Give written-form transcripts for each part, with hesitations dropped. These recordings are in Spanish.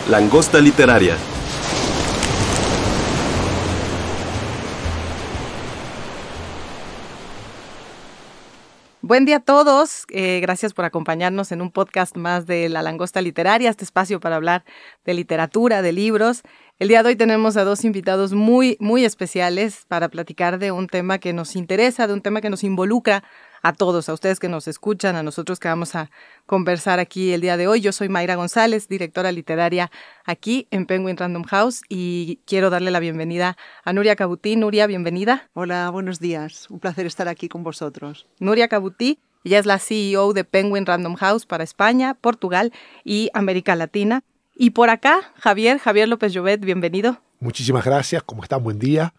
Langosta Literaria. Buen día a todos, gracias por acompañarnos en un podcast más de La Langosta Literaria, este espacio para hablar de literatura, de libros. El día de hoy tenemos a dos invitados muy especiales para platicar de un tema que nos interesa, de un tema que nos involucra a todos, a ustedes que nos escuchan, a nosotros que vamos a conversar aquí el día de hoy. Yo soy Mayra González, directora literaria aquí en Penguin Random House, y quiero darle la bienvenida a Núria Cabutí. Núria, bienvenida. Hola, buenos días. Un placer estar aquí con vosotros. Núria Cabutí, ella es la CEO de Penguin Random House para España, Portugal y América Latina. Y por acá, Javier López Llobet, bienvenido. Muchísimas gracias, ¿cómo están? Buen día.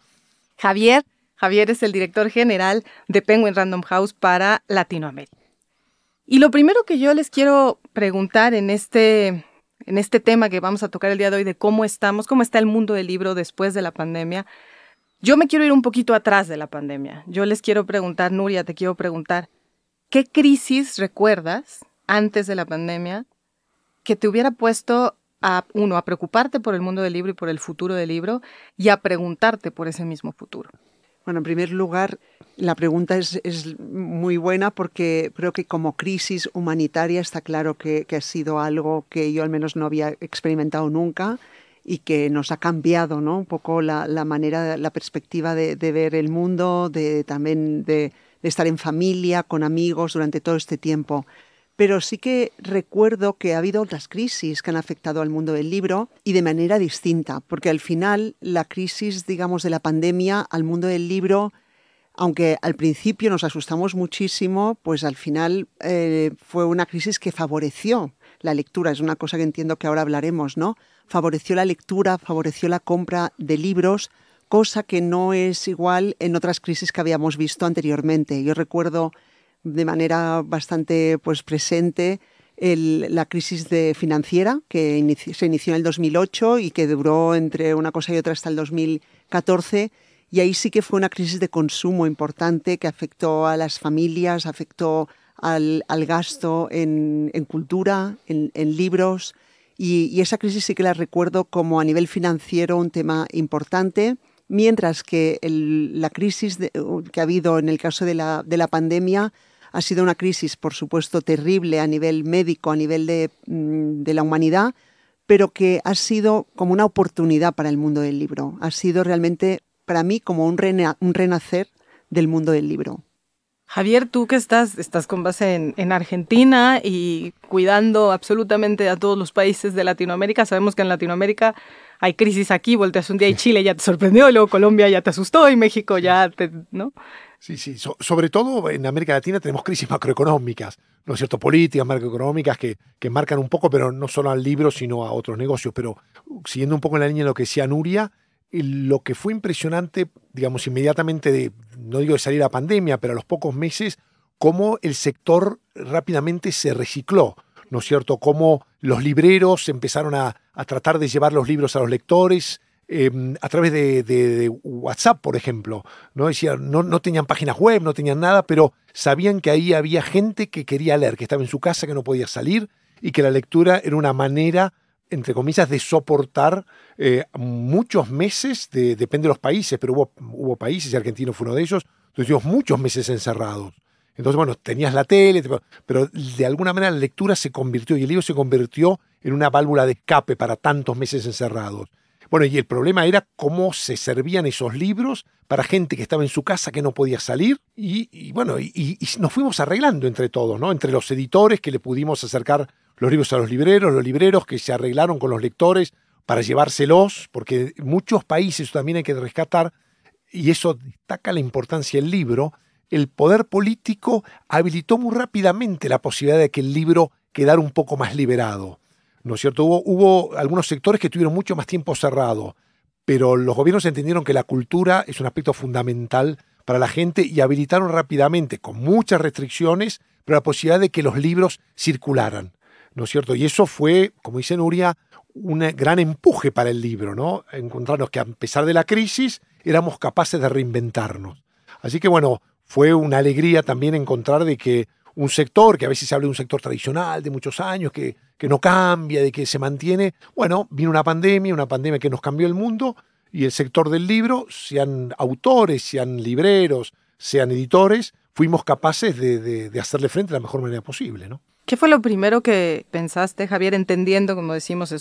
Javier es el director general de Penguin Random House para Latinoamérica. Y lo primero que yo les quiero preguntar en este tema que vamos a tocar el día de hoy de cómo está el mundo del libro después de la pandemia, yo me quiero ir un poquito atrás de la pandemia. Yo les quiero preguntar, Núria, te quiero preguntar, ¿qué crisis recuerdas antes de la pandemia que te hubiera puesto a preocuparte por el mundo del libro y por el futuro del libro y a preguntarte por ese mismo futuro? Bueno, en primer lugar, la pregunta es muy buena porque creo que como crisis humanitaria está claro que ha sido algo que yo al menos no había experimentado nunca y que nos ha cambiado, ¿no? Un poco la manera, la perspectiva de ver el mundo, también de estar en familia, con amigos durante todo este tiempo. Pero sí que recuerdo que ha habido otras crisis que han afectado al mundo del libro y de manera distinta, porque al final la crisis, digamos, de la pandemia al mundo del libro, aunque al principio nos asustamos muchísimo, pues al final fue una crisis que favoreció la lectura. Es una cosa que entiendo que ahora hablaremos, ¿no? Favoreció la lectura, favoreció la compra de libros, cosa que no es igual en otras crisis que habíamos visto anteriormente. Yo recuerdo de manera bastante presente la crisis financiera que se inició en el 2008 y que duró entre una cosa y otra hasta el 2014, y ahí sí que fue una crisis de consumo importante que afectó a las familias, afectó al gasto en cultura, en libros, y esa crisis sí que la recuerdo como a nivel financiero un tema importante, mientras que la crisis que ha habido en el caso de la pandemia ha sido una crisis, por supuesto, terrible a nivel médico, a nivel de la humanidad, pero que ha sido como una oportunidad para el mundo del libro. Ha sido realmente, para mí, como un renacer del mundo del libro. Javier, tú que estás con base en Argentina y cuidando absolutamente a todos los países de Latinoamérica, sabemos que en Latinoamérica hay crisis aquí, volteas un día y Chile ya te sorprendió, luego Colombia ya te asustó y México ya ¿no? Sí. Sobre todo en América Latina tenemos crisis macroeconómicas, ¿no es cierto? Políticas macroeconómicas que marcan un poco, pero no solo al libro, sino a otros negocios. Pero siguiendo un poco en la línea de lo que decía Núria, lo que fue impresionante, digamos, inmediatamente no digo de salir a la pandemia, pero a los pocos meses, cómo el sector rápidamente se recicló, ¿no es cierto? Cómo los libreros empezaron a tratar de llevar los libros a los lectores a través de WhatsApp, por ejemplo, ¿no? No tenían páginas web, no tenían nada, pero sabían que ahí había gente que quería leer, que estaba en su casa, que no podía salir, y que la lectura era una manera, entre comillas, de soportar muchos meses, depende de los países, pero hubo países, y Argentina fue uno de ellos, entonces tuvimos muchos meses encerrados. Entonces, bueno, tenías la tele, pero de alguna manera la lectura se convirtió, y el libro se convirtió en una válvula de escape para tantos meses encerrados. Bueno, y el problema era cómo se servían esos libros para gente que estaba en su casa, que no podía salir, y nos fuimos arreglando entre todos, ¿no? Entre los editores que le pudimos acercar los libros a los libreros que se arreglaron con los lectores para llevárselos, porque muchos países, también hay que rescatar, y eso destaca la importancia del libro, el poder político habilitó muy rápidamente la posibilidad de que el libro quedara un poco más liberado, ¿no es cierto? Hubo algunos sectores que tuvieron mucho más tiempo cerrado, pero los gobiernos entendieron que la cultura es un aspecto fundamental para la gente y habilitaron rápidamente, con muchas restricciones, pero la posibilidad de que los libros circularan, ¿no es cierto? Y eso fue, como dice Núria, un gran empuje para el libro, ¿no? Encontrarnos que a pesar de la crisis éramos capaces de reinventarnos. Así que bueno, fue una alegría también encontrar de que un sector, que a veces se habla de un sector tradicional de muchos años, que que no cambia, de que se mantiene. Bueno, vino una pandemia que nos cambió el mundo y el sector del libro, sean autores, sean libreros, sean editores, fuimos capaces de hacerle frente de la mejor manera posible, ¿no? ¿Qué fue lo primero que pensaste, Javier, entendiendo, como decimos,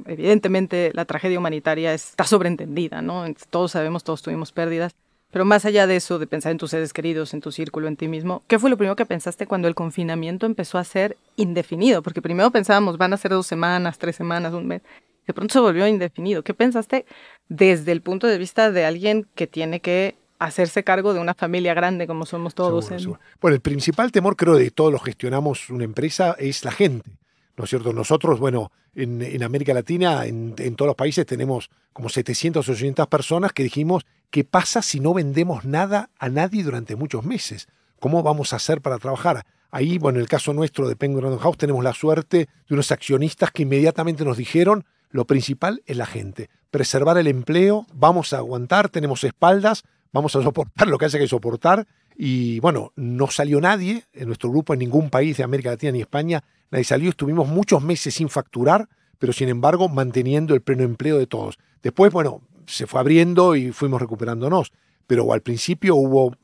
evidentemente la tragedia humanitaria está sobreentendida, ¿no? Todos sabemos, todos tuvimos pérdidas, pero más allá de eso, de pensar en tus seres queridos, en tu círculo, en ti mismo, ¿qué fue lo primero que pensaste cuando el confinamiento empezó a ser indefinido? Porque primero pensábamos, van a ser 2 semanas, 3 semanas, un mes, de pronto se volvió indefinido. ¿Qué pensaste desde el punto de vista de alguien que tiene que hacerse cargo de una familia grande como somos todos? Seguro. Bueno, el principal temor, creo, de todos los que gestionamos una empresa es la gente, ¿no es cierto? Nosotros, bueno, en América Latina, en todos los países, tenemos como 700 o 800 personas que dijimos, ¿qué pasa si no vendemos nada a nadie durante muchos meses? ¿Cómo vamos a hacer para trabajar? Ahí, bueno, en el caso nuestro de Penguin Random House, tenemos la suerte de unos accionistas que inmediatamente nos dijeron, lo principal es la gente, preservar el empleo, vamos a aguantar, tenemos espaldas, vamos a soportar lo que haya que soportar. Y bueno, no salió nadie en nuestro grupo, en ningún país de América Latina ni España, nadie salió, estuvimos muchos meses sin facturar, pero sin embargo manteniendo el pleno empleo de todos. Después, bueno, se fue abriendo y fuimos recuperándonos, pero al principio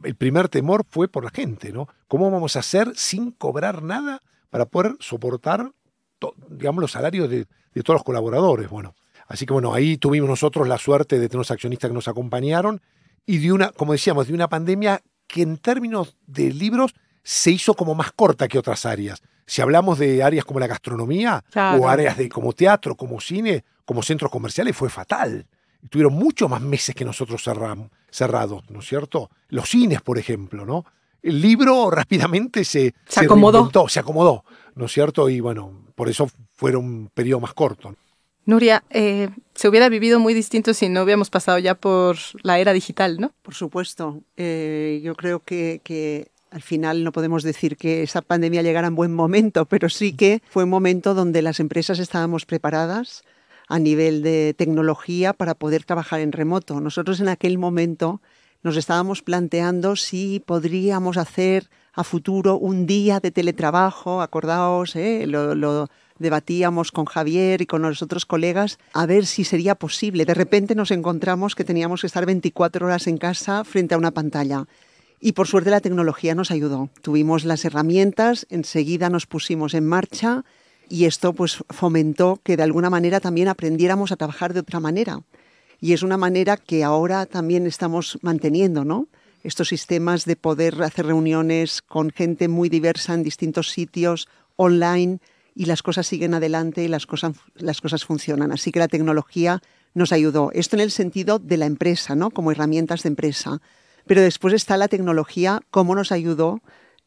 el primer temor fue por la gente, ¿no? ¿Cómo vamos a hacer sin cobrar nada para poder soportar, digamos, los salarios de todos los colaboradores? Bueno, así que bueno, ahí tuvimos nosotros la suerte de tener unos accionistas que nos acompañaron y de una, como decíamos, de una pandemia que en términos de libros se hizo como más corta que otras áreas. Si hablamos de áreas como la gastronomía, claro, o áreas como teatro, como cine, como centros comerciales, fue fatal. Tuvieron muchos más meses que nosotros cerrados, ¿no es cierto? Los cines, por ejemplo, ¿no? El libro rápidamente se acomodó, ¿no es cierto? Y bueno, por eso fueron un periodo más corto. Nuria, se hubiera vivido muy distinto si no hubiéramos pasado ya por la era digital, ¿no? Por supuesto. Yo creo que al final no podemos decir que esa pandemia llegara en buen momento, pero sí que fue un momento donde las empresas estábamos preparadas a nivel de tecnología para poder trabajar en remoto. Nosotros en aquel momento nos estábamos planteando si podríamos hacer a futuro un día de teletrabajo, acordaos, lo debatíamos con Javier y con los otros colegas a ver si sería posible. De repente nos encontramos que teníamos que estar 24 horas en casa frente a una pantalla. Y por suerte la tecnología nos ayudó. Tuvimos las herramientas, enseguida nos pusimos en marcha y esto pues fomentó que de alguna manera también aprendiéramos a trabajar de otra manera. Y es una manera que ahora también estamos manteniendo, ¿no? Estos sistemas de poder hacer reuniones con gente muy diversa en distintos sitios, online, y las cosas siguen adelante y las cosas funcionan. Así que la tecnología nos ayudó. Esto en el sentido de la empresa, ¿no? Como herramientas de empresa. Pero después está la tecnología, cómo nos ayudó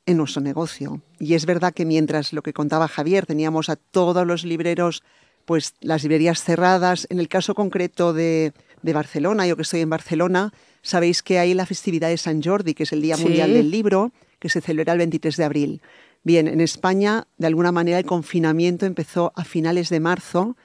en nuestro negocio. Y es verdad que mientras lo que contaba Javier, teníamos a todos los libreros, pues las librerías cerradas. En el caso concreto de Barcelona, yo que estoy en Barcelona, sabéis que hay la festividad de Sant Jordi, que es el Día Mundial del Libro, que se celebra el 23 de abril. Bien, en España, de alguna manera, el confinamiento empezó a finales de marzo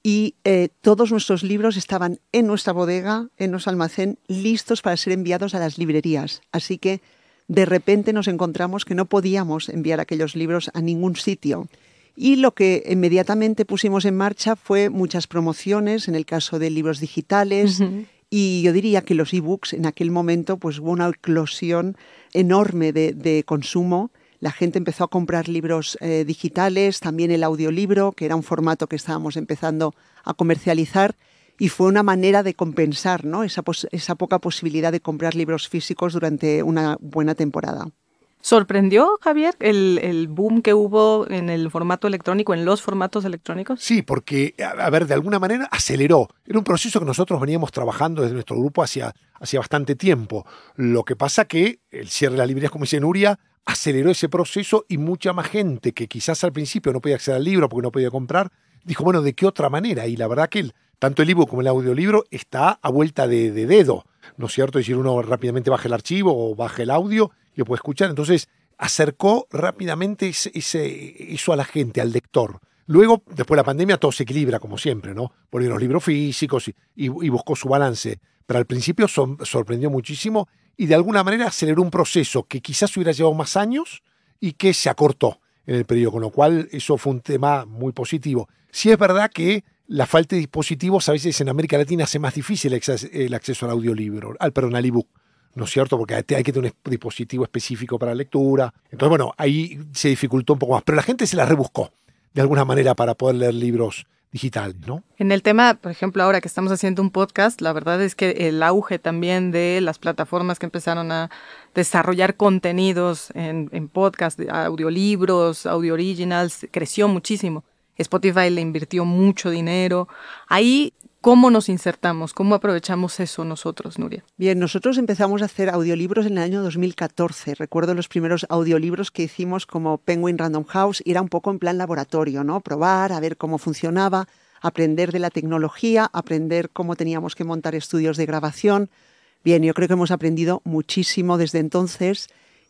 y todos nuestros libros estaban en nuestra bodega, en nuestro almacén, listos para ser enviados a las librerías. Así que, de repente, nos encontramos que no podíamos enviar aquellos libros a ningún sitio. Y lo que inmediatamente pusimos en marcha fue muchas promociones, en el caso de libros digitales, y yo diría que los ebooks en aquel momento pues hubo una eclosión enorme de consumo. La gente empezó a comprar libros digitales, también el audiolibro, que era un formato que estábamos empezando a comercializar, y fue una manera de compensar, ¿no? esa poca posibilidad de comprar libros físicos durante una buena temporada. ¿Sorprendió, Javier, el boom que hubo en el formato electrónico, en los formatos electrónicos? Sí, porque, a ver, de alguna manera aceleró. Era un proceso que nosotros veníamos trabajando desde nuestro grupo hacía bastante tiempo. Lo que pasa que el cierre de las librerías, como dice Nuria, aceleró ese proceso y mucha más gente que quizás al principio no podía acceder al libro porque no podía comprar, dijo, bueno, ¿de qué otra manera? Y la verdad que tanto el ebook como el audiolibro está a vuelta de dedo, ¿no es cierto? Es decir, uno rápidamente baja el archivo o baja el audio y lo puede escuchar. Entonces, acercó rápidamente eso a la gente, al lector. Luego, después de la pandemia, todo se equilibra, como siempre, ¿no? Volvieron los libros físicos y buscó su balance. Pero al principio sorprendió muchísimo y de alguna manera aceleró un proceso que quizás hubiera llevado más años y que se acortó. en el periodo, con lo cual eso fue un tema muy positivo. Sí es verdad que la falta de dispositivos a veces en América Latina hace más difícil el acceso al audiolibro, al ebook, ¿no es cierto? Porque hay que tener un dispositivo específico para lectura. Entonces, bueno, ahí se dificultó un poco más. Pero la gente se la rebuscó de alguna manera para poder leer libros digitales, ¿no? En el tema, por ejemplo, ahora que estamos haciendo un podcast, la verdad es que el auge también de las plataformas que empezaron a desarrollar contenidos en podcast, audiolibros, audio originals, creció muchísimo. Spotify le invirtió mucho dinero. Ahí, ¿cómo nos insertamos? ¿Cómo aprovechamos eso nosotros, Nuria? Bien, nosotros empezamos a hacer audiolibros en el año 2014. Recuerdo los primeros audiolibros que hicimos como Penguin Random House. Era un poco en plan laboratorio, ¿no? Probar, a ver cómo funcionaba, aprender de la tecnología, aprender cómo teníamos que montar estudios de grabación. Bien, yo creo que hemos aprendido muchísimo desde entonces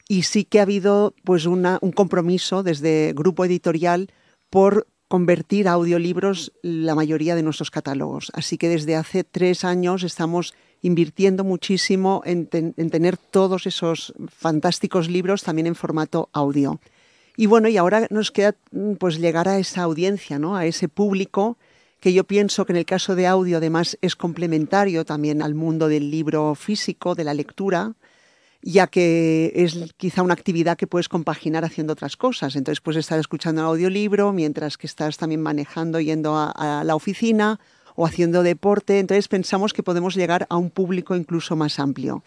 y sí que ha habido pues un compromiso desde Grupo Editorial por convertir a audiolibros la mayoría de nuestros catálogos. Así que desde hace 3 años estamos invirtiendo muchísimo en tener todos esos fantásticos libros también en formato audio. Y bueno, y ahora nos queda pues llegar a esa audiencia, ¿no? A ese público que yo pienso que en el caso de audio además es complementario también al mundo del libro físico, de la lectura, ya que es quizá una actividad que puedes compaginar haciendo otras cosas. Entonces puedes estar escuchando un audiolibro mientras que estás también manejando, yendo a la oficina o haciendo deporte. Entonces pensamos que podemos llegar a un público incluso más amplio.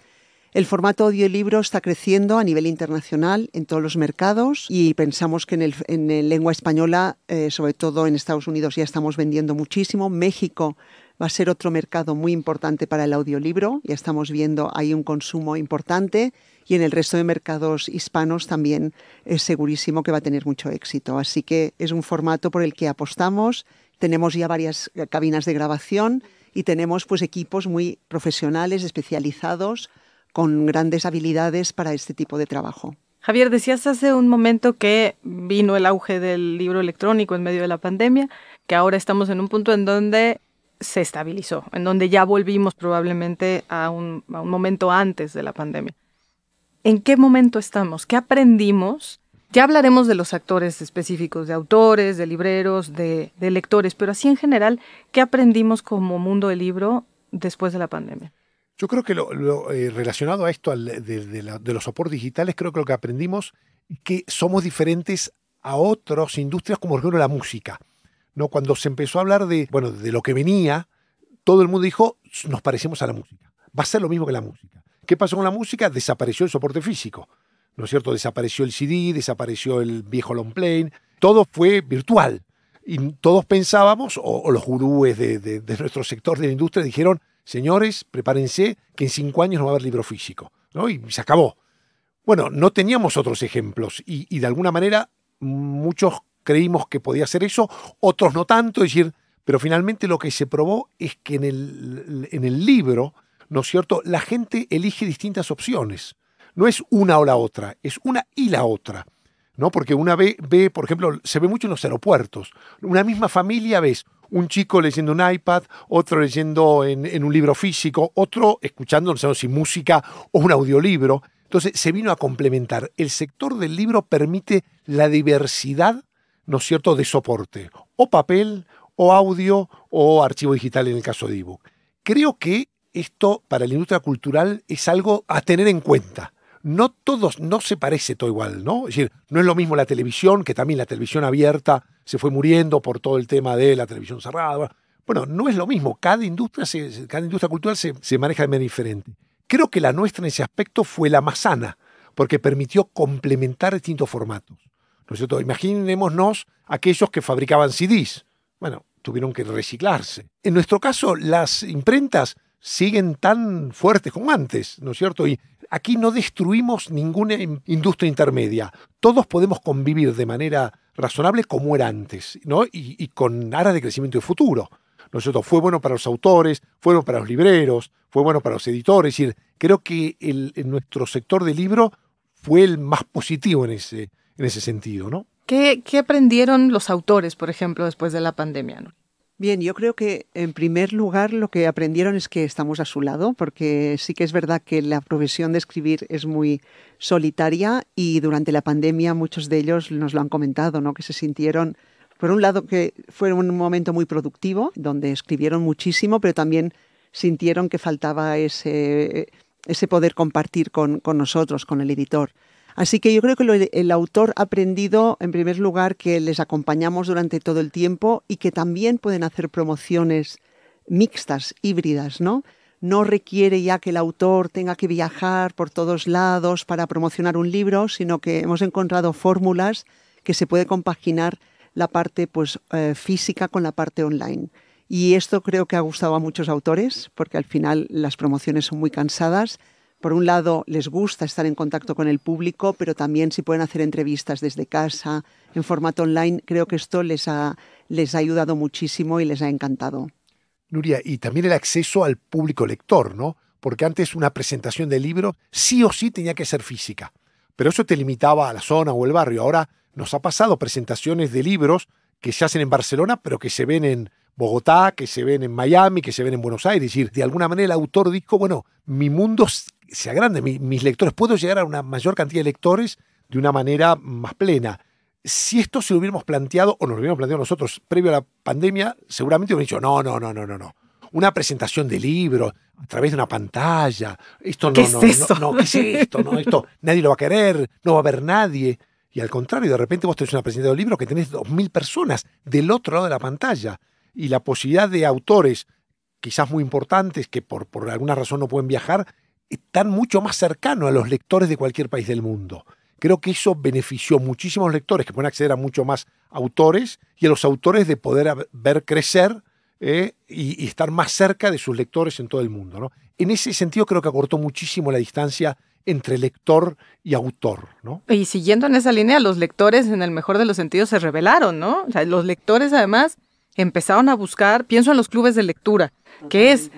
El formato audiolibro está creciendo a nivel internacional en todos los mercados y pensamos que en lengua española, sobre todo en Estados Unidos, ya estamos vendiendo muchísimo. México va a ser otro mercado muy importante para el audiolibro. Ya estamos viendo ahí un consumo importante y en el resto de mercados hispanos también es segurísimo que va a tener mucho éxito. Así que es un formato por el que apostamos. Tenemos ya varias cabinas de grabación y tenemos pues equipos muy profesionales, especializados, con grandes habilidades para este tipo de trabajo. Javier, decías hace un momento que vino el auge del libro electrónico en medio de la pandemia, que ahora estamos en un punto en donde se estabilizó, en donde ya volvimos probablemente a un momento antes de la pandemia. ¿En qué momento estamos? ¿Qué aprendimos? Ya hablaremos de los actores específicos, de autores, de libreros, de lectores, pero así en general, ¿qué aprendimos como mundo del libro después de la pandemia? Yo creo que relacionado a esto de los soportes digitales, creo que lo que aprendimos es que somos diferentes a otras industrias, como por ejemplo la música, ¿no? Cuando se empezó a hablar de lo que venía, todo el mundo dijo, nos parecemos a la música. Va a ser lo mismo que la música. ¿Qué pasó con la música? Desapareció el soporte físico, ¿no es cierto? Desapareció el CD, desapareció el viejo long plane, todo fue virtual. Y todos pensábamos, o los gurúes de nuestro sector de la industria dijeron, señores, prepárense que en 5 años no va a haber libro físico, ¿no? Y se acabó. Bueno, no teníamos otros ejemplos y de alguna manera muchos creímos que podía ser eso, otros no tanto, es decir, pero finalmente lo que se probó es que en el libro, ¿no es cierto?, la gente elige distintas opciones. No es una o la otra, es una y la otra, ¿no? Porque una ve, por ejemplo, se ve mucho en los aeropuertos. Una misma familia ves un chico leyendo un iPad, otro leyendo en un libro físico, otro escuchando, no sé si música o un audiolibro. Entonces se vino a complementar. El sector del libro permite la diversidad, ¿no es cierto?, de soporte, o papel, o audio, o archivo digital en el caso de ebook. Creo que esto para la industria cultural es algo a tener en cuenta. No se parece todo igual, ¿no? Es decir, no es lo mismo la televisión, que también la televisión abierta se fue muriendo por todo el tema de la televisión cerrada. Bueno, no es lo mismo. Cada industria cultural se maneja de manera diferente. Creo que la nuestra en ese aspecto fue la más sana, porque permitió complementar distintos formatos, ¿no es cierto? Imaginémonos aquellos que fabricaban CDs. Bueno, tuvieron que reciclarse. En nuestro caso, las imprentas siguen tan fuertes como antes, ¿no es cierto? Y aquí no destruimos ninguna industria intermedia. Todos podemos convivir de manera razonable como era antes, ¿no? Y con aras de crecimiento de futuro, ¿no es cierto? Fue bueno para los autores, fue bueno para los libreros, fue bueno para los editores. Es decir, creo que en nuestro sector de libro fue el más positivo en ese sentido, ¿no? ¿Qué aprendieron los autores, por ejemplo, después de la pandemia, ¿no? Bien, yo creo que en primer lugar lo que aprendieron es que estamos a su lado, porque sí que es verdad que la profesión de escribir es muy solitaria y durante la pandemia muchos de ellos nos lo han comentado, ¿no? Que se sintieron, por un lado, que fue un momento muy productivo, donde escribieron muchísimo, pero también sintieron que faltaba ese poder compartir con nosotros, con el editor. Así que yo creo que el autor ha aprendido, en primer lugar, que les acompañamos durante todo el tiempo y que también pueden hacer promociones mixtas, híbridas, ¿no? No requiere ya que el autor tenga que viajar por todos lados para promocionar un libro, sino que hemos encontrado fórmulas que se puede compaginar la parte física con la parte online. Y esto creo que ha gustado a muchos autores, porque al final las promociones son muy cansadas. Por un lado, les gusta estar en contacto con el público, pero también si pueden hacer entrevistas desde casa, en formato online, creo que esto les ha ayudado muchísimo y les ha encantado. Nuria, y también el acceso al público lector, ¿no? Porque antes una presentación de libro sí o sí tenía que ser física, pero eso te limitaba a la zona o el barrio. Ahora nos ha pasado presentaciones de libros que se hacen en Barcelona, pero que se ven en Bogotá, que se ven en Miami, que se ven en Buenos Aires. Es decir, de alguna manera el autor dijo, bueno, mi mundo se agrande, mis lectores, puedo llegar a una mayor cantidad de lectores de una manera más plena. Si esto se lo hubiéramos planteado, o nos lo hubiéramos planteado nosotros previo a la pandemia, seguramente hubiéramos dicho, no. Una presentación de libro a través de una pantalla, esto ¿Qué es esto? ¿qué es esto? No, esto nadie lo va a querer, no va a haber nadie. Y al contrario, de repente vos tenés una presentación de un libro que tenés 2.000 personas del otro lado de la pantalla. Y la posibilidad de autores, quizás muy importantes, que por alguna razón no pueden viajar, están mucho más cercanos a los lectores de cualquier país del mundo. Creo que eso benefició muchísimo a los lectores, que pueden acceder a mucho más autores, y a los autores de poder ver crecer y estar más cerca de sus lectores en todo el mundo, ¿no? En ese sentido creo que acortó muchísimo la distancia entre lector y autor, ¿no? Y siguiendo en esa línea, los lectores, en el mejor de los sentidos, se rebelaron, ¿no? O sea, los lectores, además, empezaron a buscar, pienso en los clubes de lectura, que es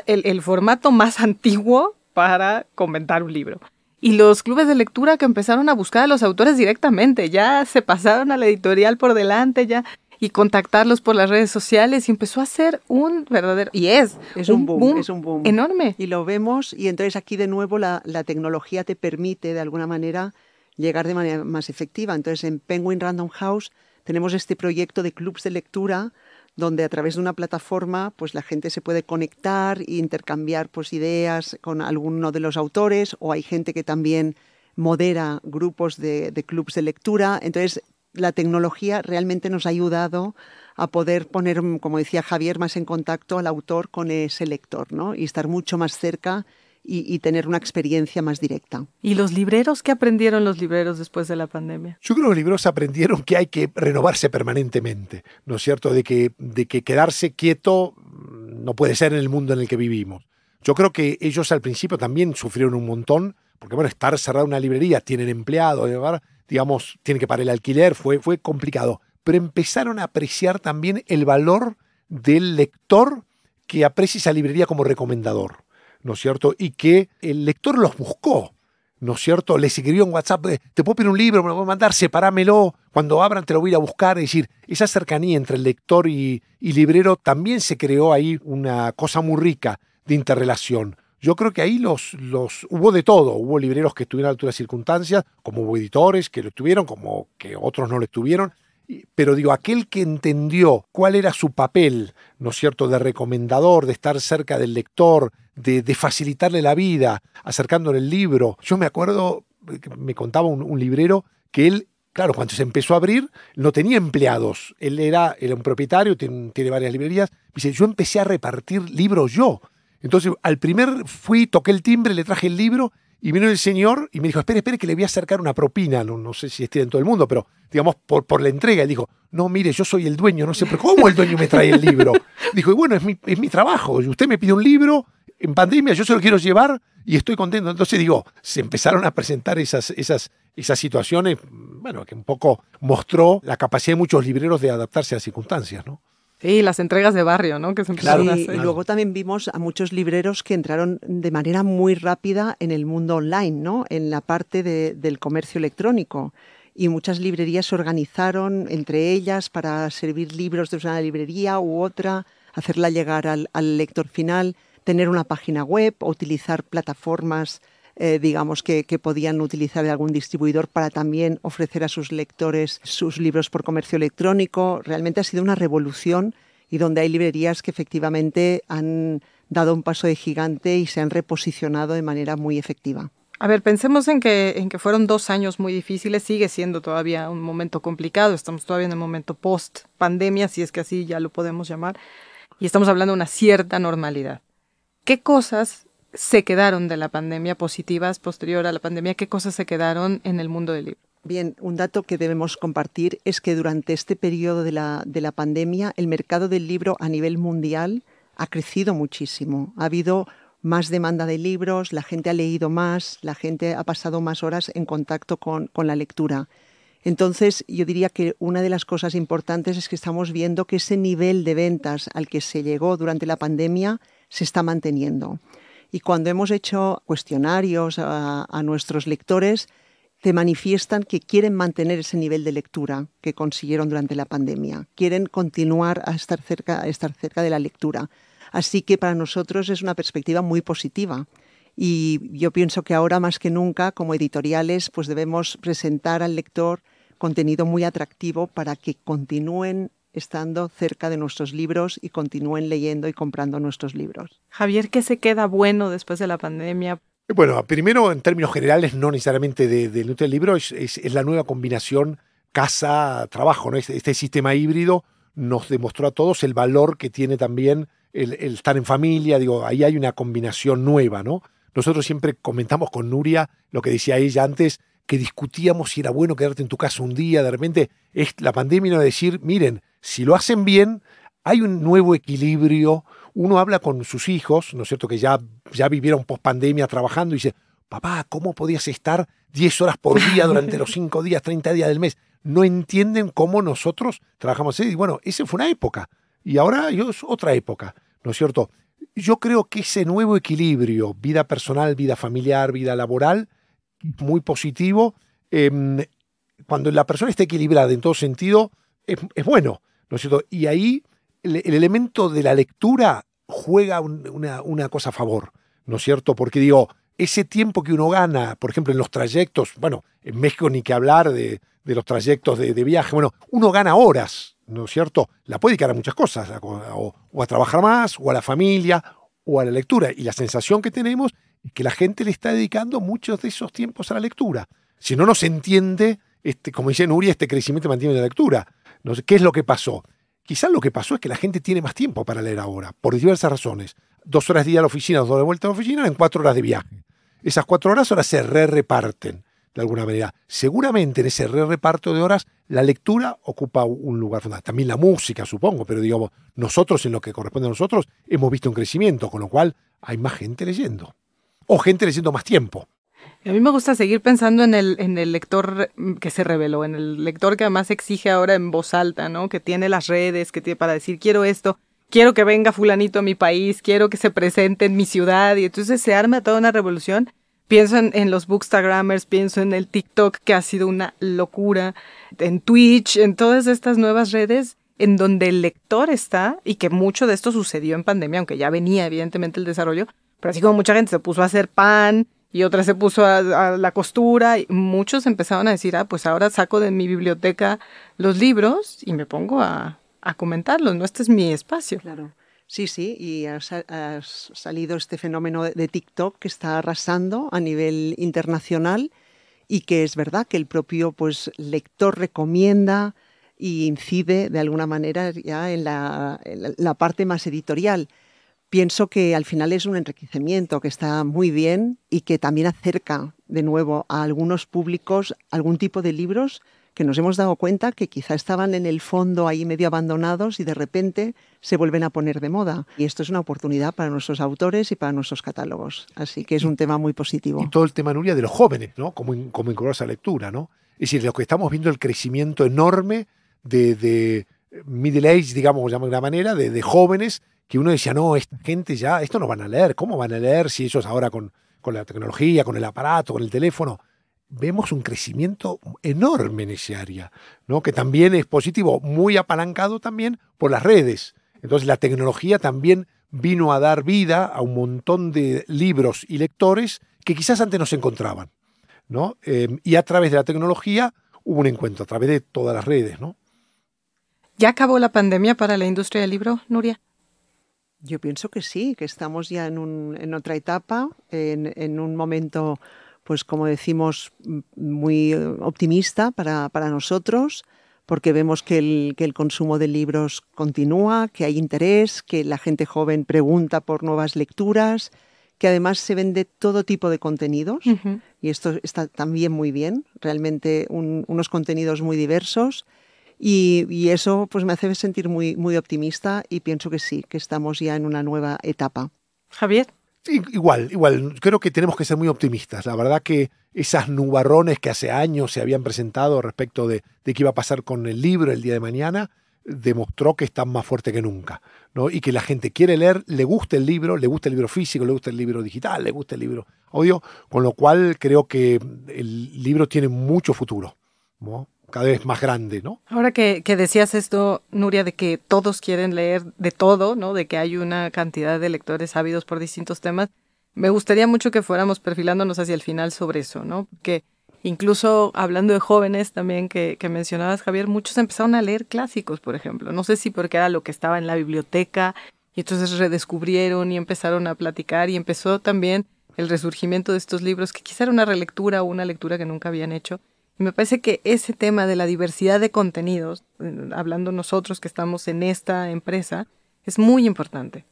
el formato más antiguo para comentar un libro. Y los clubes de lectura que empezaron a buscar a los autores directamente, ya se pasaron a la editorial por delante, ya, y contactarlos por las redes sociales, y empezó a ser un verdadero, y es un boom enorme. Y lo vemos, y entonces aquí de nuevo la tecnología te permite de alguna manera llegar de manera más efectiva. Entonces en Penguin Random House tenemos este proyecto de clubs de lectura donde a través de una plataforma pues la gente se puede conectar e intercambiar pues ideas con alguno de los autores, o hay gente que también modera grupos de clubs de lectura. Entonces la tecnología realmente nos ha ayudado a poder poner, como decía Javier, más en contacto al autor con ese lector, ¿no? Y estar mucho más cerca y tener una experiencia más directa. ¿Y los libreros? ¿Qué aprendieron los libreros después de la pandemia? Yo creo que los libreros aprendieron que hay que renovarse permanentemente, ¿no es cierto? De que quedarse quieto no puede ser en el mundo en el que vivimos. Yo creo que ellos al principio también sufrieron un montón, porque bueno, estar cerrada una librería, tienen empleados, digamos, tienen que pagar el alquiler, fue complicado. Pero empezaron a apreciar también el valor del lector que aprecia esa librería como recomendador, ¿no es cierto? Y que el lector los buscó, ¿no es cierto? Les escribió en WhatsApp, te puedo pedir un libro, me lo voy a mandar, separámelo, cuando abran te lo voy a ir a buscar. Es decir, esa cercanía entre el lector y librero también se creó ahí una cosa muy rica de interrelación. Yo creo que ahí hubo de todo, hubo libreros que estuvieron a la altura de circunstancias, como hubo editores que lo estuvieron, como que otros no lo estuvieron. Pero digo, aquel que entendió cuál era su papel, ¿no es cierto?, de recomendador, de estar cerca del lector, de facilitarle la vida, acercándole el libro. Yo me acuerdo, me contaba un librero que él, claro, cuando se empezó a abrir, no tenía empleados. Él era un propietario, tiene varias librerías. Dice, yo empecé a repartir libros yo. Entonces, toqué el timbre, le traje el libro, y vino el señor y me dijo, espere, que le voy a acercar una propina. No sé si esté en todo el mundo, pero digamos por la entrega. Él dijo, no, mire, yo soy el dueño, no sé, pero ¿cómo el dueño me trae el libro? Dijo, y bueno, es mi trabajo. Usted me pide un libro en pandemia, yo se lo quiero llevar y estoy contento. Entonces, digo, se empezaron a presentar esas situaciones, bueno, que un poco mostró la capacidad de muchos libreros de adaptarse a las circunstancias, ¿no? Sí, las entregas de barrio, ¿no? Que se empezaron a hacer. Y luego también vimos a muchos libreros que entraron de manera muy rápida en el mundo online, ¿no? En la parte del comercio electrónico. y muchas librerías se organizaron entre ellas para servir libros de una librería u otra, hacerla llegar al lector final, tener una página web o utilizar plataformas digamos que podían utilizar de algún distribuidor para también ofrecer a sus lectores sus libros por comercio electrónico. Realmente ha sido una revolución y donde hay librerías que efectivamente han dado un paso de gigante y se han reposicionado de manera muy efectiva. A ver, pensemos en que fueron 2 años muy difíciles, sigue siendo todavía un momento complicado, estamos todavía en el momento post-pandemia, si es que así ya lo podemos llamar, y estamos hablando de una cierta normalidad. ¿Qué cosas se quedaron de la pandemia, positivas, posterior a la pandemia? ¿Qué cosas se quedaron en el mundo del libro? Bien, un dato que debemos compartir es que durante este periodo de la pandemia el mercado del libro a nivel mundial ha crecido muchísimo. Ha habido más demanda de libros, la gente ha leído más, la gente ha pasado más horas en contacto con la lectura. Entonces, yo diría que una de las cosas importantes es que estamos viendo que ese nivel de ventas al que se llegó durante la pandemia se está manteniendo. Y cuando hemos hecho cuestionarios a nuestros lectores, te manifiestan que quieren mantener ese nivel de lectura que consiguieron durante la pandemia. Quieren continuar a estar cerca de la lectura. Así que para nosotros es una perspectiva muy positiva. Y yo pienso que ahora más que nunca, como editoriales, pues debemos presentar al lector contenido muy atractivo para que continúen estando cerca de nuestros libros y continúen leyendo y comprando nuestros libros. Javier, ¿qué se queda bueno después de la pandemia? Bueno, primero, en términos generales, no necesariamente del libro, es la nueva combinación casa-trabajo, ¿no? Este sistema híbrido nos demostró a todos el valor que tiene también el estar en familia. Digo, ahí hay una combinación nueva, ¿no? Nosotros siempre comentamos con Nuria lo que decía ella antes, que discutíamos si era bueno quedarte en tu casa un día. De repente, la pandemia de decir, miren, si lo hacen bien, hay un nuevo equilibrio. Uno habla con sus hijos, ¿no es cierto?, que ya vivieron post-pandemia trabajando y dice, papá, ¿cómo podías estar 10 horas por día durante los 5 días, 30 días del mes? No entienden cómo nosotros trabajamos así. Y bueno, esa fue una época y ahora es otra época, ¿no es cierto? Yo creo que ese nuevo equilibrio, vida personal, vida familiar, vida laboral, muy positivo. Cuando la persona está equilibrada en todo sentido, es bueno, ¿no es cierto? Y ahí el elemento de la lectura juega una cosa a favor, ¿no es cierto? Porque digo, ese tiempo que uno gana, por ejemplo, en los trayectos, bueno, en México ni que hablar de los trayectos de viaje, bueno, uno gana horas, ¿no es cierto? La puede dedicar a muchas cosas, o a trabajar más, o a la familia, o a la lectura. Y la sensación que tenemos es que la gente le está dedicando muchos de esos tiempos a la lectura. Si no, no se entiende, como dice Nuria, este crecimiento mantiene la lectura. No sé, ¿qué es lo que pasó? Quizás lo que pasó es que la gente tiene más tiempo para leer ahora, por diversas razones. 2 horas de día a la oficina, 2 horas de vuelta a la oficina, en 4 horas de viaje. Esas 4 horas ahora se reparten de alguna manera. Seguramente en ese reparto de horas la lectura ocupa un lugar fundamental. También la música, supongo, pero digamos, nosotros en lo que corresponde a nosotros hemos visto un crecimiento, con lo cual hay más gente leyendo. O gente leyendo más tiempo. A mí me gusta seguir pensando en el lector que se reveló, en el lector que además exige ahora en voz alta, ¿no? Que tiene las redes, que tiene para decir, quiero esto, quiero que venga fulanito a mi país, quiero que se presente en mi ciudad, y entonces se arma toda una revolución. Pienso en los bookstagrammers, pienso en el TikTok, que ha sido una locura, en Twitch, en todas estas nuevas redes en donde el lector está, y que mucho de esto sucedió en pandemia, aunque ya venía evidentemente el desarrollo, pero así como mucha gente se puso a hacer pan, y otra se puso a la costura, y muchos empezaron a decir, pues ahora saco de mi biblioteca los libros y me pongo a comentarlos, ¿no? Este es mi espacio. Claro. Sí, y ha salido este fenómeno de TikTok que está arrasando a nivel internacional y que es verdad que el propio lector recomienda y incide de alguna manera ya en la parte más editorial. Pienso que al final es un enriquecimiento que está muy bien y que también acerca de nuevo a algunos públicos algún tipo de libros que nos hemos dado cuenta que quizá estaban en el fondo ahí medio abandonados y de repente se vuelven a poner de moda. Y esto es una oportunidad para nuestros autores y para nuestros catálogos. Así que es un tema muy positivo. Y todo el tema, Nuria, de los jóvenes, ¿no? Como incorporar esa lectura, ¿no? Es decir, lo que estamos viendo el crecimiento enorme de middle age, digamos, de alguna manera, de jóvenes que uno decía, no, esta gente ya, esto no van a leer. ¿Cómo van a leer si ellos ahora con la tecnología, con el aparato, con el teléfono? vemos un crecimiento enorme en ese área, ¿no? Que también es positivo, muy apalancado también por las redes. Entonces la tecnología también vino a dar vida a un montón de libros y lectores que quizás antes no se encontraban, ¿no? Y a través de la tecnología hubo un encuentro, a través de todas las redes, ¿no? ¿Ya acabó la pandemia para la industria del libro, Nuria? Yo pienso que sí, que estamos ya en otra etapa, en un momento, pues como decimos, muy optimista para nosotros, porque vemos que el consumo de libros continúa, que hay interés, que la gente joven pregunta por nuevas lecturas, que además se vende todo tipo de contenidos, y esto está también muy bien, realmente unos contenidos muy diversos. Y eso pues me hace sentir muy, muy optimista y pienso que sí, que estamos ya en una nueva etapa. Javier. Sí, igual. Creo que tenemos que ser muy optimistas. La verdad que esas nubarrones que hace años se habían presentado respecto de qué iba a pasar con el libro el día de mañana, demostró que están más fuertes que nunca, ¿no? Y que la gente quiere leer, le gusta el libro físico, le gusta el libro digital, le gusta el libro audio, con lo cual creo que el libro tiene mucho futuro, ¿no? Cada vez más grande, ¿no? Ahora que decías esto, Nuria, de que todos quieren leer de todo, ¿no? De que hay una cantidad de lectores ávidos por distintos temas, me gustaría mucho que fuéramos perfilándonos hacia el final sobre eso, ¿no? Porque incluso hablando de jóvenes también que mencionabas, Javier, muchos empezaron a leer clásicos, por ejemplo. No sé si porque era lo que estaba en la biblioteca y entonces redescubrieron y empezaron a platicar y empezó también el resurgimiento de estos libros que quizá era una relectura o una lectura que nunca habían hecho. Y me parece que ese tema de la diversidad de contenidos, hablando nosotros que estamos en esta empresa, es muy importante.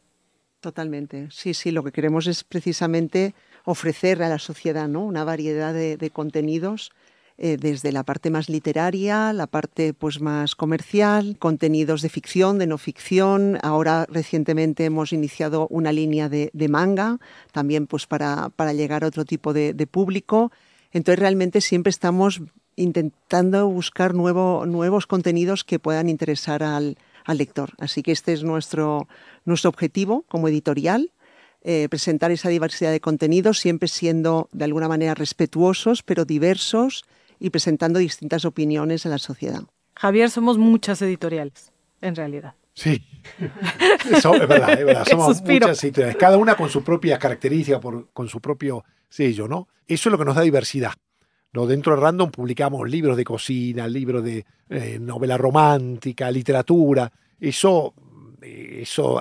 Totalmente. Sí, lo que queremos es precisamente ofrecer a la sociedad, ¿no? Una variedad de contenidos, desde la parte más literaria, la parte pues más comercial, contenidos de ficción, de no ficción. Ahora recientemente hemos iniciado una línea de manga, también pues para llegar a otro tipo de público. Entonces realmente siempre estamos intentando buscar nuevos contenidos que puedan interesar al lector. Así que este es nuestro objetivo como editorial, presentar esa diversidad de contenidos, siempre siendo de alguna manera respetuosos, pero diversos y presentando distintas opiniones a la sociedad. Javier, somos muchas editoriales, en realidad. Sí, eso es verdad. Somos muchas editoriales, cada una con su propia característica, con su propio sello, ¿no? Eso es lo que nos da diversidad, ¿no? Dentro de Random publicamos libros de cocina, libros de novela romántica, literatura. Eso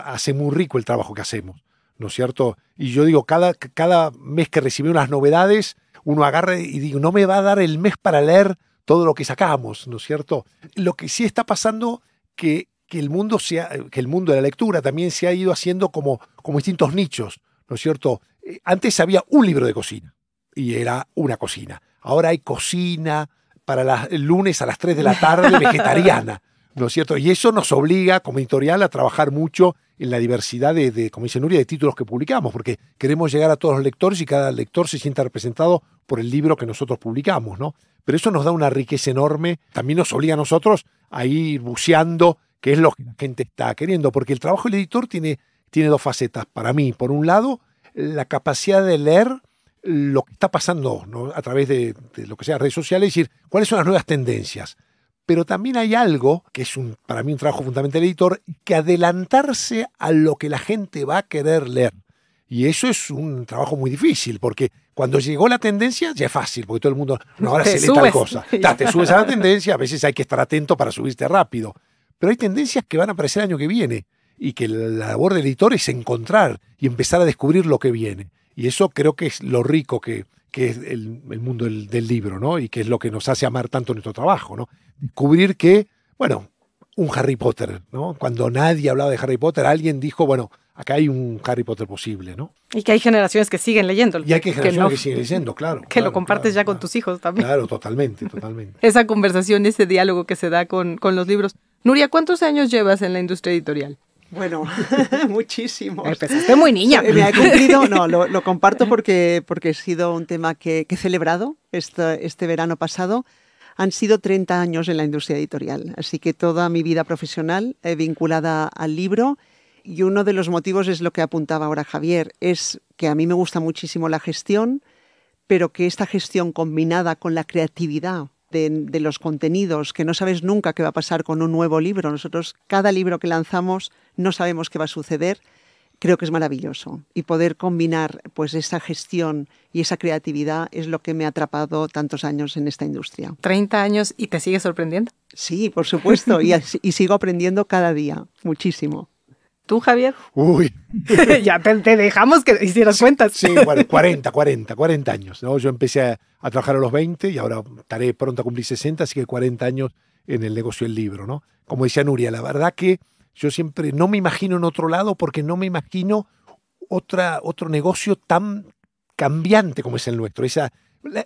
hace muy rico el trabajo que hacemos, ¿no es cierto? Y yo digo, cada mes que recibimos las novedades, uno agarra y digo, no me va a dar el mes para leer todo lo que sacamos, ¿no es cierto? Lo que sí está pasando que el mundo de la lectura también se ha ido haciendo como distintos nichos, ¿no es cierto? Antes había un libro de cocina y era una cocina. Ahora hay cocina para el lunes a las 3 de la tarde vegetariana, ¿no es cierto? Y eso nos obliga como editorial a trabajar mucho en la diversidad como dice Nuria, de títulos que publicamos, porque queremos llegar a todos los lectores y cada lector se sienta representado por el libro que nosotros publicamos, ¿no? Pero eso nos da una riqueza enorme, también nos obliga a nosotros a ir buceando qué es lo que la gente está queriendo, porque el trabajo del editor tiene dos facetas. Para mí, por un lado, la capacidad de leer lo que está pasando, ¿no? A través de lo que sea redes sociales, es decir, cuáles son las nuevas tendencias. Pero también hay algo, que es para mí un trabajo fundamental del editor, que adelantarse a lo que la gente va a querer leer. Y eso es un trabajo muy difícil, porque cuando llegó la tendencia ya es fácil, porque todo el mundo, no, ahora se lee tal cosa. Te subes a la tendencia, a veces hay que estar atento para subirte rápido. Pero hay tendencias que van a aparecer el año que viene y que la labor del editor es encontrar y empezar a descubrir lo que viene. Y eso creo que es lo rico que es el mundo del libro, ¿no? Y que es lo que nos hace amar tanto nuestro trabajo, ¿no? Descubrir que, bueno, un Harry Potter, ¿no? Cuando nadie hablaba de Harry Potter, alguien dijo, bueno, acá hay un Harry Potter posible, ¿no? Y que hay generaciones que siguen leyéndolo. Y hay generaciones que siguen leyendo, claro. Que lo compartes ya con tus hijos también. Claro, totalmente. Esa conversación, ese diálogo que se da con los libros. Nuria, ¿cuántos años llevas en la industria editorial? Bueno, muchísimos. Empezaste muy niña. Me ha cumplido, no, lo comparto porque ha sido un tema que he celebrado este verano pasado. Han sido 30 años en la industria editorial, así que toda mi vida profesional vinculada al libro. Y uno de los motivos es lo que apuntaba ahora Javier, es que a mí me gusta muchísimo la gestión, pero que esta gestión combinada con la creatividad de los contenidos, que no sabes nunca qué va a pasar con un nuevo libro. Nosotros, cada libro que lanzamos, no sabemos qué va a suceder. Creo que es maravilloso. Y poder combinar pues esa gestión y esa creatividad es lo que me ha atrapado tantos años en esta industria. 30 años y te sigue sorprendiendo. Sí, por supuesto. Y sigo aprendiendo cada día. Muchísimo. ¿Tú, Javier? Uy. Ya te dejamos que hicieras cuentas. Sí, bueno, 40 años, ¿no? Yo empecé a trabajar a los 20 y ahora estaré pronto a cumplir 60, así que 40 años en el negocio del libro, ¿no? Como decía Nuria, la verdad que yo siempre no me imagino en otro lado porque no me imagino otro negocio tan cambiante como es el nuestro.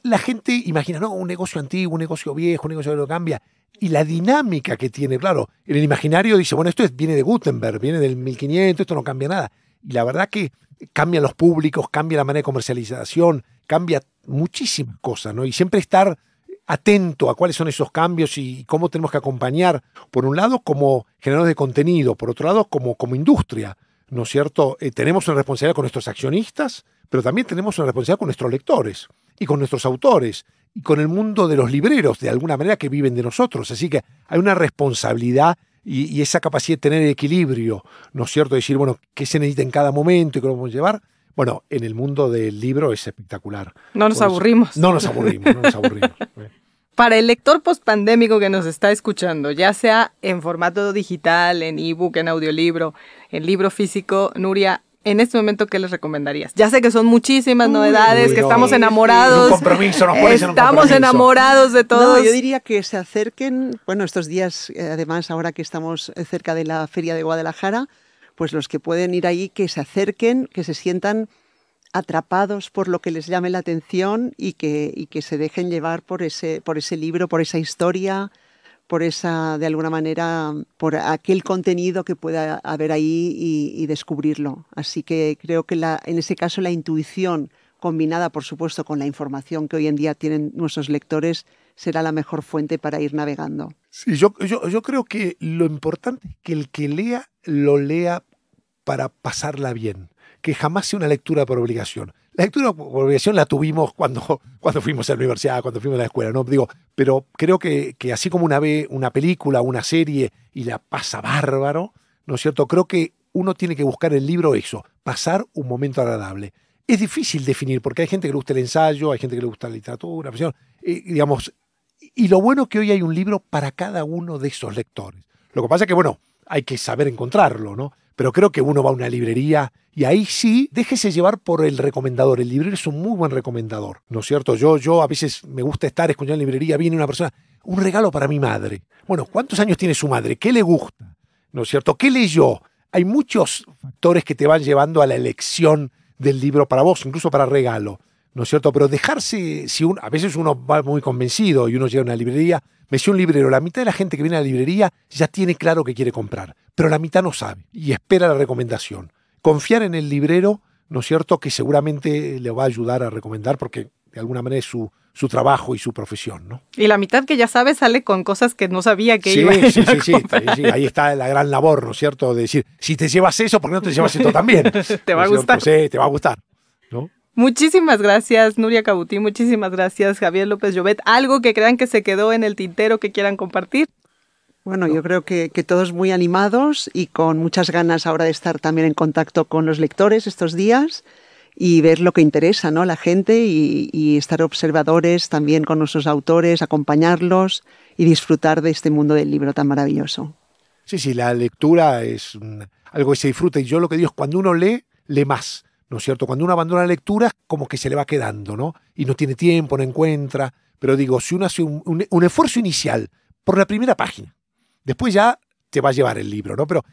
La gente imagina, no, un negocio antiguo, un negocio viejo, un negocio que no cambia. Y la dinámica que tiene, claro, en el imaginario dice, bueno, viene de Gutenberg, viene del 1500, esto no cambia nada. Y la verdad que cambian los públicos, cambia la manera de comercialización, cambia muchísimas cosas, ¿no? Y siempre estar atento a cuáles son esos cambios y cómo tenemos que acompañar, por un lado, como generadores de contenido, por otro lado, como industria, ¿no es cierto? Tenemos una responsabilidad con nuestros accionistas, pero también tenemos una responsabilidad con nuestros lectores y con nuestros autores y con el mundo de los libreros, de alguna manera, que viven de nosotros. Así que hay una responsabilidad y esa capacidad de tener equilibrio, ¿no es cierto? Decir, bueno, qué se necesita en cada momento y cómo vamos a llevar. Bueno, en el mundo del libro es espectacular. No nos aburrimos. No nos aburrimos. Para el lector postpandémico que nos está escuchando, ya sea en formato digital, en ebook, en audiolibro, en libro físico, Nuria, en este momento, ¿qué les recomendarías? Ya sé que son muchísimas novedades, que estamos enamorados. Un compromiso, nos pones en un estamos compromiso. Enamorados de todos. No, yo diría que se acerquen, bueno, estos días, además, ahora que estamos cerca de la Feria de Guadalajara, pues los que pueden ir ahí, que se acerquen, que se sientan atrapados por lo que les llame la atención y que se dejen llevar por ese libro, por esa historia, por esa, de alguna manera, por aquel contenido que pueda haber ahí y descubrirlo. Así que creo que en ese caso la intuición, combinada por supuesto con la información que hoy en día tienen nuestros lectores, será la mejor fuente para ir navegando. Sí, yo creo que lo importante es que el que lea, lo lea para pasarla bien, que jamás sea una lectura por obligación. La lectura por obligación la tuvimos cuando fuimos a la universidad, cuando fuimos a la escuela, ¿no? Pero creo que así como una ve una película, una serie y la pasa bárbaro, ¿no es cierto? Creo que uno tiene que buscar en el libro eso, pasar un momento agradable. Es difícil definir, porque hay gente que le gusta el ensayo, hay gente que le gusta la literatura, digamos, y lo bueno es que hoy hay un libro para cada uno de esos lectores. Lo que pasa es que, bueno, hay que saber encontrarlo, ¿no? Pero creo que uno va a una librería y ahí sí, déjese llevar por el recomendador. El librero es un muy buen recomendador, ¿no es cierto? Yo a veces me gusta estar escuchando en la librería, viene una persona, un regalo para mi madre. Bueno, ¿cuántos años tiene su madre? ¿Qué le gusta? ¿No es cierto? ¿Qué leyó? Hay muchos factores que te van llevando a la elección del libro para vos, incluso para regalo, ¿no es cierto? Pero dejarse, a veces uno va muy convencido y uno llega a una librería, me decía un librero, la mitad de la gente que viene a la librería ya tiene claro que quiere comprar, pero la mitad no sabe y espera la recomendación. Confiar en el librero, ¿no es cierto?, que seguramente le va a ayudar a recomendar porque de alguna manera es su trabajo y su profesión, ¿no? Y la mitad que ya sabe sale con cosas que no sabía que iba a Sí, ahí está la gran labor, ¿no es cierto?, de decir, si te llevas eso, ¿por qué no te llevas esto también? Te va a gustar. Sí, te va a gustar, ¿no? Muchísimas gracias, Nuria Cabutí, muchísimas gracias, Javier López Llobet. ¿Algo que crean que se quedó en el tintero que quieran compartir? Bueno, yo creo que todos muy animados y con muchas ganas ahora de estar también en contacto con los lectores estos días y ver lo que interesa, ¿no?, la gente y estar observadores también con nuestros autores, acompañarlos y disfrutar de este mundo del libro tan maravilloso. Sí, la lectura es algo que se disfruta y yo lo que digo es cuando uno lee más, ¿no es cierto? Cuando uno abandona la lectura como que se le va quedando, ¿no? Y no tiene tiempo, no encuentra, pero digo, si uno hace un esfuerzo inicial por la primera página, después ya te va a llevar el libro, ¿no? Pero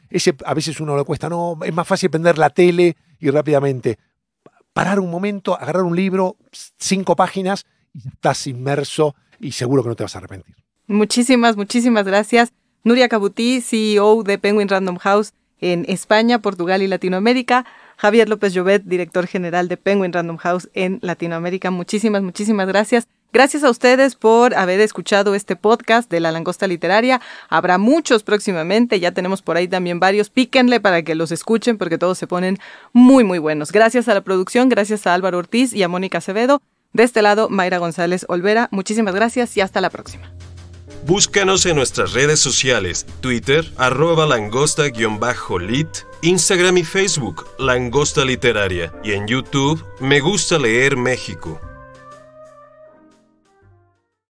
a veces uno le cuesta, no, es más fácil prender la tele y rápidamente parar un momento, agarrar un libro, 5 páginas y ya estás inmerso y seguro que no te vas a arrepentir. Muchísimas gracias. Nuria Cabutí, CEO de Penguin Random House en España, Portugal y Latinoamérica. Javier López Llobet, director general de Penguin Random House en Latinoamérica. Muchísimas gracias. Gracias a ustedes por haber escuchado este podcast de La Langosta Literaria. Habrá muchos próximamente, ya tenemos por ahí también varios. Píquenle para que los escuchen porque todos se ponen muy buenos. Gracias a la producción, gracias a Álvaro Ortiz y a Mónica Acevedo. De este lado, Mayra González Olvera, muchísimas gracias y hasta la próxima. Búscanos en nuestras redes sociales, Twitter, @langosta_lit, Instagram y Facebook, Langosta Literaria, y en YouTube, Me Gusta Leer México.